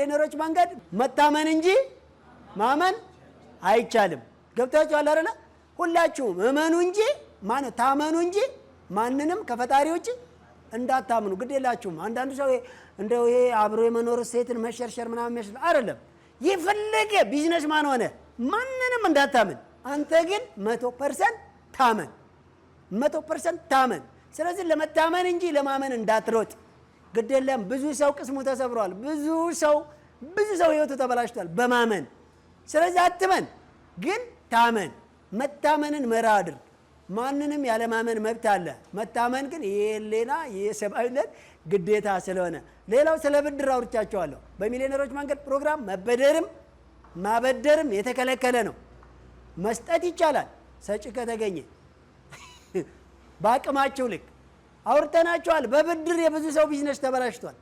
በሚሊዮነሮች መንገድ መታመን እንጂ ማመን አይቻልም። ገብታችኋል አይደል? ሁላችሁም እመኑ እንጂ ታመኑ እንጂ ማንንም ከፈጣሪ ውጭ እንዳታምኑ ግድ የላችሁም። አንዳንዱ ሰው እንደው ይሄ አብሮ የመኖር ሴትን መሸርሸር ምናምን አይደለም። ይፈልግ ቢዝነስማን ሆነ ማንንም እንዳታምን። አንተ ግን 100% ታመን፣ 100% ታመን። ስለዚህ ለመታመን እንጂ ለማመን እንዳትሮጥ ግድ የለም። ብዙ ሰው ቅስሙ ተሰብሯል። ብዙ ሰው ህይወቱ ተበላሽቷል በማመን። ስለዚህ አትመን፣ ግን ታመን። መታመንን መርህ አድርግ። ማንንም ያለ ማመን መብት አለ። መታመን ግን የሌና የሰብአዊነት ግዴታ ስለሆነ። ሌላው ስለ ብድር አውርቻቸዋለሁ። በሚሊዮነሮች መንገድ ፕሮግራም መበደርም ማበደርም የተከለከለ ነው። መስጠት ይቻላል ሰጪ ከተገኘ በአቅማቸው ልክ። አውርተናቸዋል። በብድር የብዙ ሰው ቢዝነስ ተበላሽቷል።